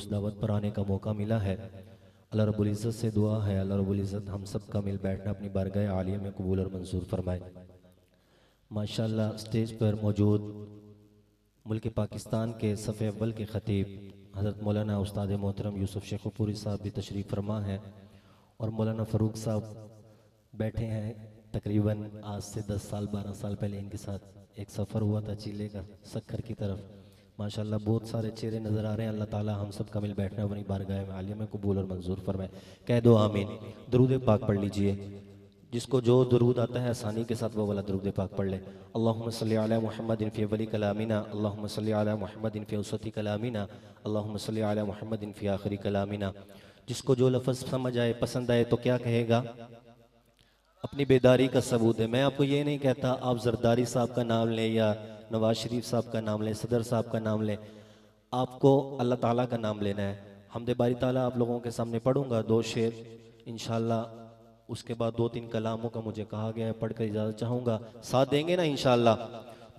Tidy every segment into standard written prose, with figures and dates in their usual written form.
उस दावत पर आने का मौका मिला है। अल्लाह रब्बुल इज़्ज़त से दुआ है अल्लाह रब्बुल इज़्ज़त हम सब का मिल बैठना अपनी बारगाह आलिया में कबूल और मंजूर फरमाए। माशाअल्लाह स्टेज पर मौजूद मुल्क पाकिस्तान के सफ़े अव्वल के ख़तीब हज़रत मौलाना उस्ताद मोहतरम यूसुफ शेखुपुरी साहब भी तशरीफ़ फरमा हैं और मौलाना फ़ारूक साहब बैठे हैं। तकरीबन आज से 10 साल 12 साल पहले इनके साथ एक सफ़र हुआ था चिले का सक्खर की तरफ। माशाअल्लाह बहुत सारे चेहरे नज़र आ रहे हैं। अल्लाह ताला हम सब का मिल बैठना अपनी बारगाह में आलिया में कबूल और मंजूर फरमाए। कह दो आमीन। दरूद पाक पढ़ लीजिए। जिसको जो दरूद आता है आसानी के साथ वो वाला दरूद पाक पढ़ ले। अल्लाहुम्मा सल्ली अला मुहम्मदिन फ़ी अव्वली कलामिना, अल्लाहुम्मा सल्ली अला मुहम्मदिन फ़ी औसती कलामिना, अल्लाहुम्मा सल्ली अला मुहम्मदिन फ़ी आखिरी कलामिना। जिसको जो लफ्ज़ समझ आए पसंद आए तो क्या कहेगा? अपनी बेदारी का सबूत है। मैं आपको ये नहीं कहता आप जरदारी साहब का नाम लें या नवाज शरीफ साहब का नाम लें, सदर साहब का नाम लें, आपको अल्लाह ताला का नाम लेना है। हमदे बारी ताला आप लोगों के सामने पढ़ूंगा 2 शेर इंशाअल्लाह। उसके बाद 2-3 कलामों का मुझे कहा गया है, पढ़कर इजाजत चाहूंगा। साथ देंगे ना इंशाअल्लाह?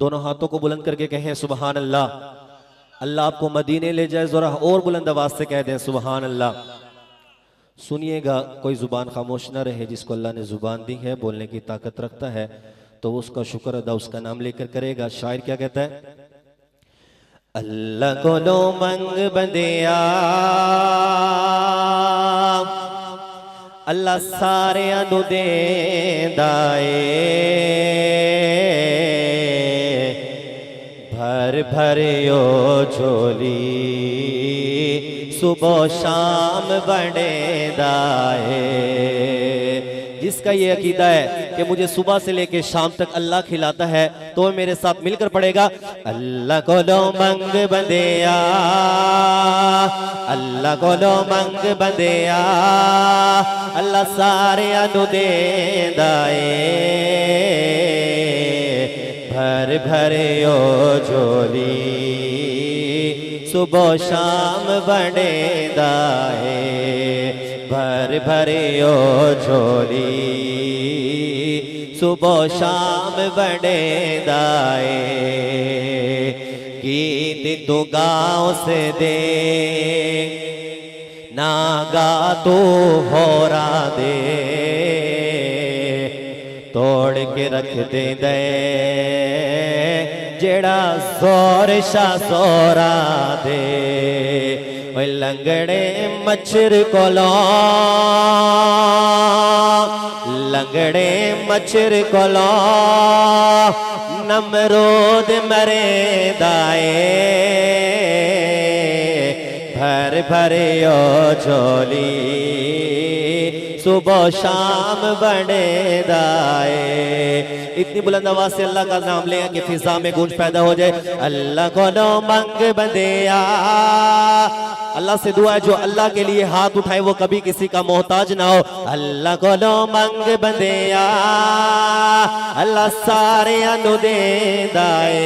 दोनों हाथों को बुलंद करके कहें सुबहान अल्लाह। अल्लाह आपको मदीने ले जाए, जरा और बुलंद आवाज से कह दें सुबहान अल्लाह। सुनिएगा, कोई जुबान खामोश ना रहे। जिसको अल्लाह ने जुबान दी है, बोलने की ताकत रखता है, तो उसका शुक्र अदा उसका नाम लेकर करेगा। शायर क्या कहता है? अल्लाह को लो मंग बंदिया, अल्लाह सारे अनु देंदा ए, भर भर यो झोली सुबह शाम बनेदा है। जिसका ये अकीदा है कि मुझे सुबह से लेके शाम तक अल्लाह खिलाता है, तो मेरे साथ मिलकर पढ़ेगा। अल्लाह को लो मंग बंदिया, अल्लाह को लो मंग बंदिया, अल्लाह सारे अनु देंदा ए, भर भर यो झोली सुबह शाम बनेदा है, भर भर यो झोली सुबह शाम बनेदा है। गीत तो गाँव से दे ना गा तो होरा दे, तोड़ के रख दे दे जेड़ा जोर शा सोरा दे। लंगड़े मच्छर कोलो, लंगड़े मच्छर कोलो नमरूद मरे दाए, भर भर यो झोली सुबह शाम बने दाए। इतनी बुलंद आवाज से अल्लाह का नाम लें कि फिजा में गूंज पैदा हो जाए। अल्लाह को लो मंग बंदिया, अल्लाह से दुआ है जो अल्लाह के लिए हाथ उठाए वो कभी किसी का मोहताज ना हो। अल्लाह को लो मंग बंदिया, अल्लाह सारे अनु देंदा ए,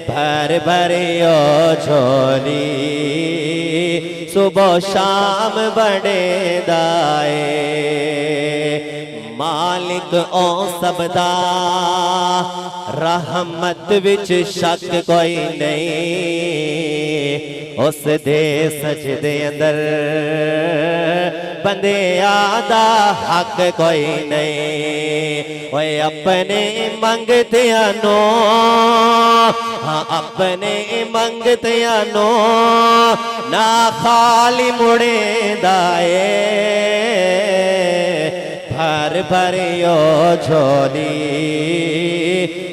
भर भर यो झोली सुबह शाम बनेदा ए। मालिक ओ सबदा रहमत विच शक कोई नहीं, उस दे सजदे अंदर बंदे आदा हक कोई नहीं। ओए अपने मंगते नो, हाँ अपने मंगते नो ना खाली मुड़े दाए, भर भर यो झोली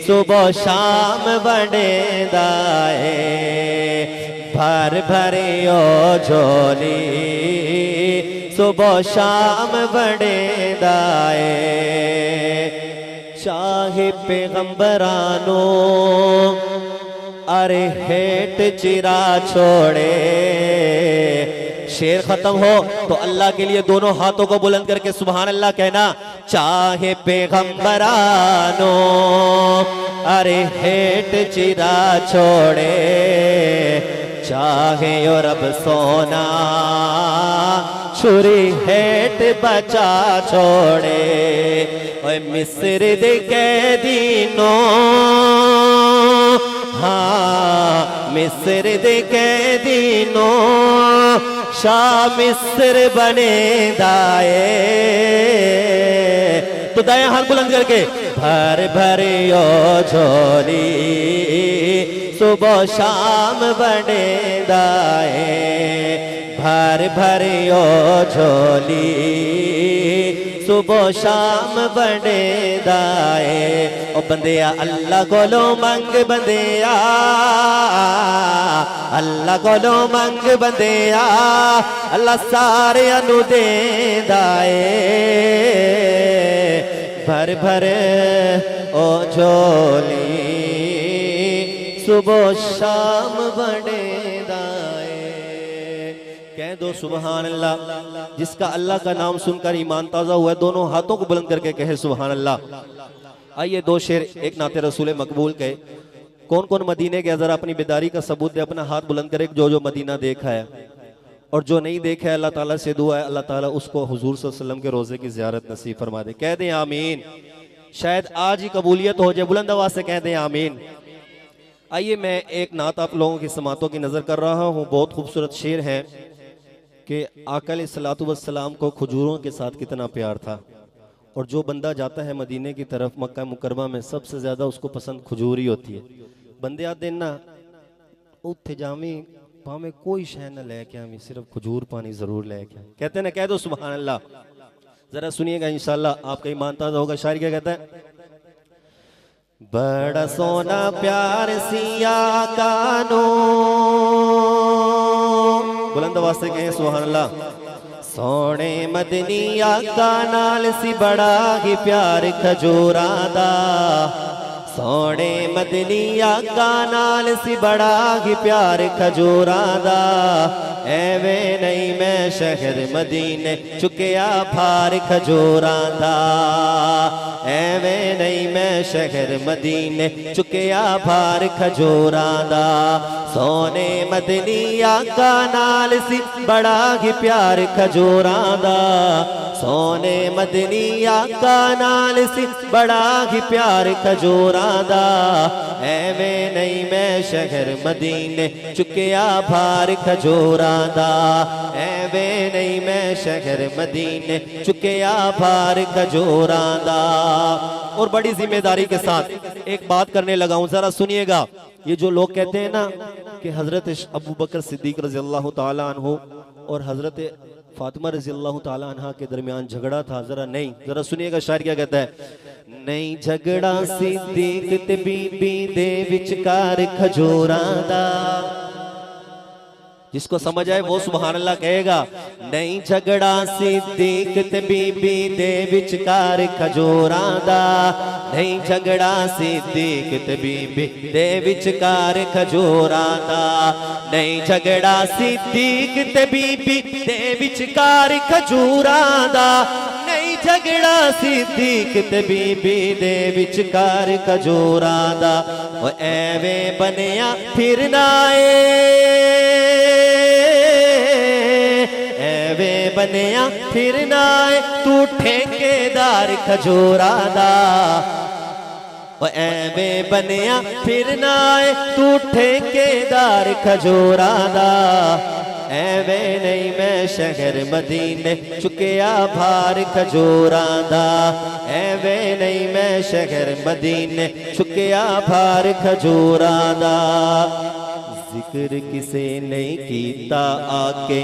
सुबह शाम बनेदा ए, भर भर यो झोली सुबह शाम बनेदा ए। चाहे पैगंबरानो अरे हेट चिरा छोड़े। शेर खत्म हो तो अल्लाह के लिए दोनों हाथों को बुलंद करके सुभान अल्लाह कहना। चाहे पैगंबरानो अरे हेट चिरा छोड़े, चाहे यूरब सोना छुरी हेट बचा छोड़े। ओए मिस्र दे कैदीनो हाँ मिस्र दे कैदीनो शाह मिस्र बने दाए। तो दाएं हाथ बुलंद करके भर भर ओ झोली सुबह शाम बने दाए। भर भर ओ झोली सुबह शाम बने दाए। ओ बंदिया अल्लाह कोलो मंग बंदिया अल्लाह कोलो मंग बंदिया अल्लाह सारे अनु दे दाए। भर भर ओ झोली सुबह शाम बने दाए। कह दो सुबहान अल्लाह। जिसका अल्लाह का नाम सुनकर ईमान ताज़ा हुआ है दोनों हाथों को बुलंद करके कहे सुबहान अल्लाह। आइए दो शेर एक नाते रसूल मकबूल के। कौन कौन मदीने के जरा अपनी बेदारी का सबूत दे, अपना हाथ बुलंद करे जो जो मदीना देखा है और जो नहीं देखा है अल्लाह ताला से दुआ है अल्लाह ताला उसको हुजूर सल्लल्लाहु अलैहि वसल्लम के रोजे की ज़ियारत नसीब फरमा दे। कह दें आमीन। शायद आज ही कबूलियत हो जाए, बुलंद आवाज से कह दें आमीन। आइए मैं एक नात आप लोगों की समातों की नजर कर रहा हूँ। बहुत खूबसूरत शेर है कि आका अलैहिस्सलातु वस्सलाम को खजूरों के साथ कितना प्यार था और जो बंदा जाता है मदीने की तरफ मक्का मुकरमा में सबसे ज्यादा उसको पसंद खजूर ही होती है। बंदे आते ना उत्थे जामी भावे कोई शह न लेके आवी सिर्फ खजूर पानी जरूर लेके आए। कहते ना कह दो सुभान अल्लाह। जरा सुनिएगा इंशाल्लाह आपका ईमान ताज़ा होगा। शायर क्या कहता है? बड़ा सोना प्यार सिया कानो बुलंद आवाज से कहें सुभान अल्लाह। सोने मदनी आका नाल सी बड़ा ही प्यार खजूरा दा। सोने मदनी आका नाल सी बड़ा ही प्यार खजूरा दा। एवे नहीं मैं शहर मदीने चुकिया भार खजूरा दा। एवे नहीं मैं शहर मदीने चुकिया भार खजूरा दा। सोने मदनी आका नाल सी बड़ा ही प्यार खजूरा दा। सोने मदनी आका नाल सी बड़ा ही प्यार खजूरा दा। एवे नहीं मैं शहर मदीने चुकिया भार खजूरा दा। एवे नहीं मैं शहर मदीने चुकिया भार खजूरा दा। और बड़ी जिम्मेदारी के साथ एक बात करने लगा हूं, जरा सुनिएगा। ये जो लोग कहते हैं ना कि हजरत अबू बकर सिद्दीक रज़ी अल्लाह ताला अन्हु और हजरत फातिमा रज़ी अल्लाह ताला अन्हा के दरमियान झगड़ा था, जरा नहीं, जरा सुनिएगा शायर क्या कहता है। नहीं झगड़ा सिद्दीक ते बीबी दे विचकार खजूरां दा। जिसको समझ आए वो सुभान अल्लाह कहेगा। नहीं झगड़ा सिद्दीक ते बीबी दे विचकार खजूरां दा। नहीं झगड़ा सिद्दीक ते बीबी दे विचकार खजूरां दा। नहीं झगड़ा सिद्दीक ते बीबी दे विचकार खजूरां दा। नहीं झगड़ा सिद्दीक ते बीबी दे विचकार खजूरां दा। ओ एवे बनिया फिरना एवे बनिया फिरना तू ठेकेदार खजूरा दा। एवे बनिया फिरना तू ठेकेदार खजूरा दा। एवे नहीं मैं शहर मदीने चुकिया भार खजूरा दा। एवे नहीं मैं शहर मदीने चुकिया भार खजूरा दा। जिक्र किसे नहीं कीता आके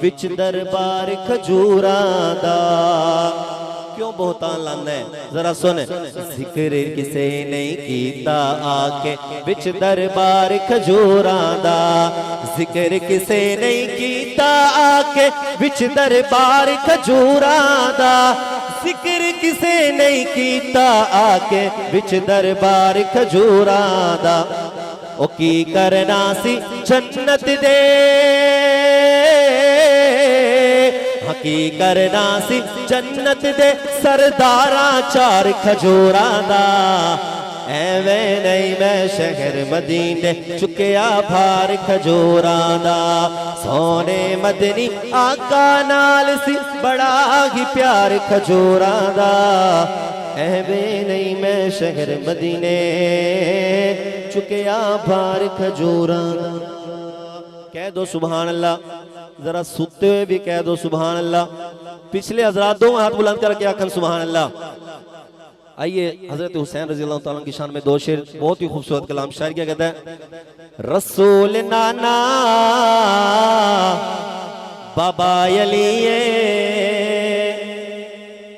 विच दरबार खजूरा दा। क्यों बहुतान लांदा है, जरा सुन। जिक्र किसे नहीं कीता आके विच दरबार खजूरा दा। जिक्र किसे नहीं कीता आके विच दरबार खजूरा दा। जिक्र किसे नहीं कीता आके विच दरबार खजूरा दा। ओ की करना सी जन्नत दे की करना सी जन्नत दे सरदारा चार खजूरा दा। एवे नहीं मैं शहर मदीने चुकिया भार खजूरा दा। सोने मदनी आका नाल सी बड़ा ही प्यार खजूरा दा। ऐवे नहीं मैं शहर मदीने चुकया भार खजूरा। कह दो सुभान अल्लाह, जरा सुते हुए भी कह दो सुभान अल्लाह। पिछले हजरात दो हाथ बुलंद करके आखन सुभान अल्लाह। आइए हजरत हुसैन रजी अल्लाह तआला की शान में दो शेर, बहुत ही खूबसूरत कलाम। शायर क्या कहता है? रसूल नाना बाबा अली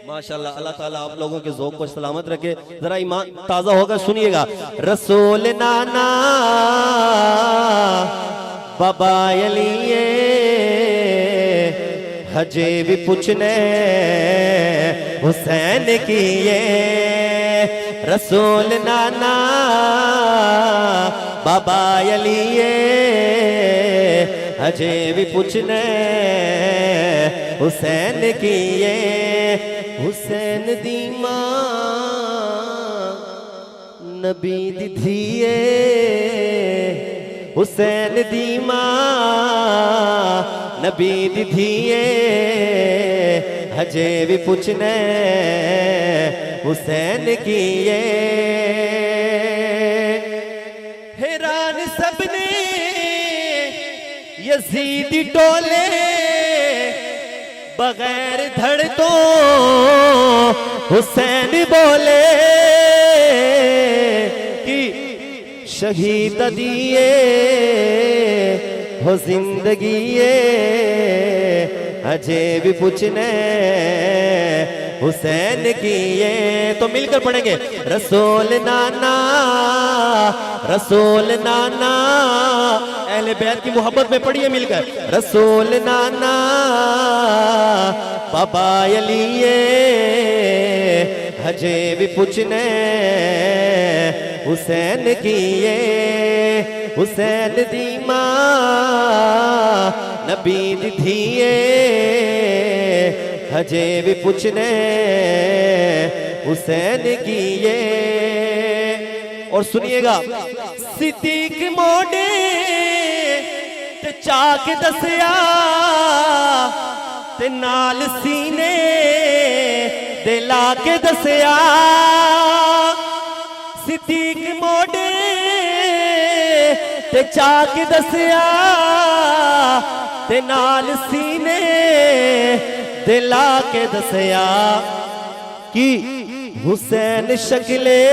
माशाल्लाह। अल्लाह ताला आप लोगों के ज़ौक़ को सलामत रखे। जरा ईमान ताज़ा होगा, सुनिएगा। रसूल नाना बाबा अली हजे भी पूछने हुसैन की ये। रसूल नाना बाबा अली हजे भी पूछने हुसैन की ये। हुसैन दी मां नबी दी धीए, हुसैन दी मां नबी दी धीए हजे भी पूछने हुसैन की ये। हैरान सबने यजीदी टोले बगैर धड़ तो हुसैन बोले कि शहीद दिए हो जिंदगी अजे भी पूछने हुसैन की ये। तो मिलकर पढ़ेंगे रसूल नाना रसूल नाना। अहले बैत की मोहब्बत में पढ़िए मिलकर रसूल नाना बाबा अली हजे भी पूछने हुसैन की ये। हुसैन दी मां नबी दी धीए हजे भी पूछने हुसैन की ये। और सुनिएगा सिद्दीक मोड़े ते चाक दसिया ते नाल सीने दे ला के दसिया। सिद्दीक मोड़े ते चाक दसिया ते नाल सीने दे ला के दसिया कि हुसैन शक्ले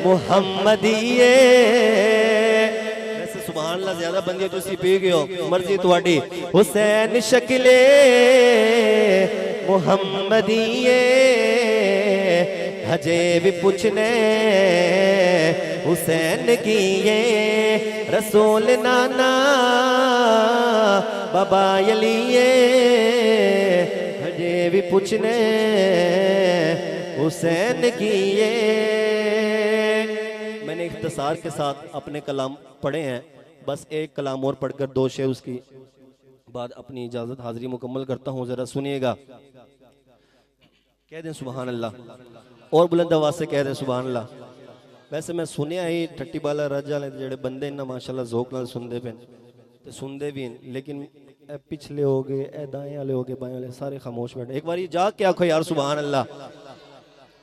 मुहम्मदीए। वैसे सुभान अल्लाह ज्यादा बंदी तुसी पी गए हो, मर्जी तुहाडी। हुसैन शक्ले मुहम्मदीए हजे भी पूछने हुसैन की ये। रसूल नाना बाबा अली हजे भी पूछने हुसैन की ये। मैंने इख्तिसार के साथ अपने कलाम पढ़े हैं, बस एक कलाम और पढ़कर दो शेर उसकी बाद अपनी इजाजत हाजिरी मुकम्मल करता हूँ। जरा सुनिएगा। कह दें सुभान अल्लाह, और बुलंद आवाज से कह दें सुभान अल्लाह। वैसे मैं सुनिया ही ठट्टी बाला रज वाले जेड़े बंदे ना माशाल्लाह ज़ौक़ नाल सुनते पे ते सुनते भी, लेकिन ए पिछले हो गए, ए दाएं वाले हो गए, बाएं वाले सारे खामोश बैठे। एक बार जाग के आखो यार सुभान अल्लाह,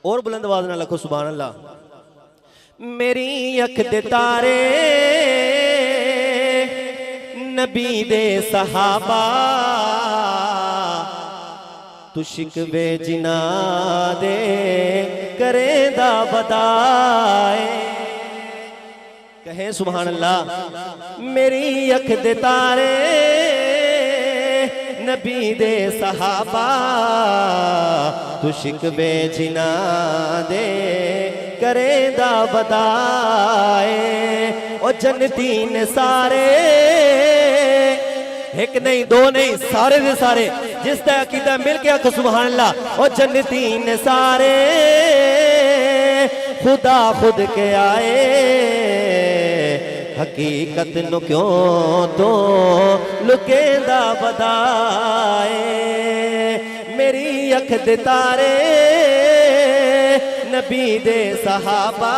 और बुलंद आवाज नाल आखो सुभान अल्लाह। मेरी अख दे तारे नबी दे सहाबा तू शिकवे जिना दे करेंदा बदाए। कहे सुभान अल्लाह। मेरी अख दे तारे नबी दे सहाबा तू शिकवे जिना दे करेंदा बदाए। ओ जन्नती ने सारे, एक नहीं दो नहीं सारे दे सारे, जिस तरह अकीदा मिल के आखो सुभान अल्लाह। ओ जन्नती ने सारे खुदा खुद के आए, हकीकत नु क्यों तो लुकेंदा बदाए। मेरी अख दे तारे नबी दे सहाबा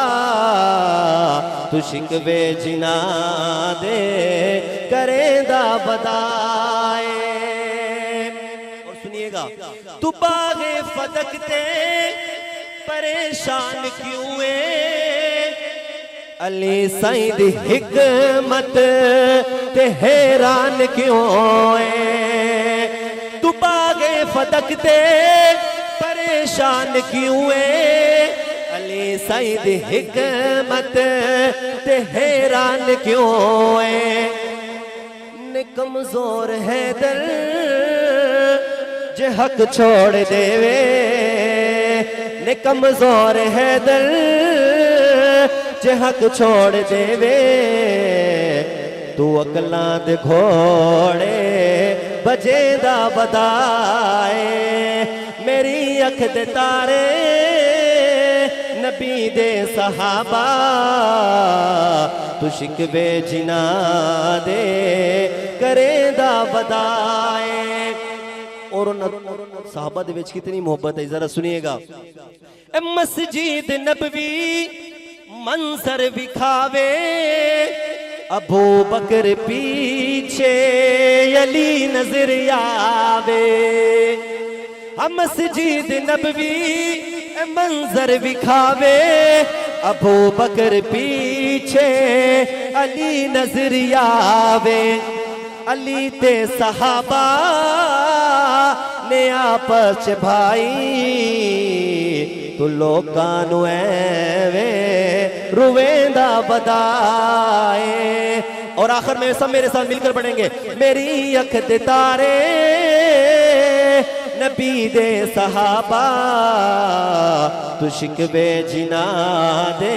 तू शिकवे जिना दे करेंदा बदाए। और सुनिएगा तू बागे फदकते परेशान क्यों है, अली साईं दी हिकमत ते हैरान क्यों है। तू बागे फदकते परेशान क्यों है, अली साईं दी हिकमत ते हैरान क्यों है। ने कमजोर है दिल जे हक छोड़ देवे, ने कमजोर है दिल जे हक छोड़ देवे। तू अकलां दे घोड़े बजेदा बदाए, मेरी अख दे तारे नबी दे सहाबा। तू शिकवे जिना दे करेदा बदाए। और साहबा दे विच कितनी मोहब्बत है, जरा सुनिएगा। मस्जिद नबवी मंजर विखावे, अबू बकर पीछे अली नजर आवे। हम मस्जिद नबवी मंजर विखावे, अबू बकर पीछे अली नजर आवे। अली ते सहाबा ने आपस भाई, तू लोकां नू ऐवे रुवेंदा बदाए। और आखिर में सब मेरे साथ मिलकर पढ़ेंगे। मेरी अख दे तारे नबी दे सहाबा, तू शिकवे जिना दे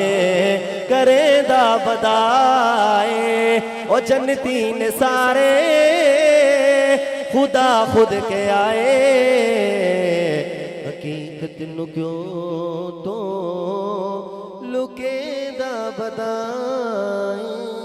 करेदा बदाए। ओ जन्नती ने सारे खुदा खुद के आए, हकीकत नू क्यों तो लुकेदा बदाए।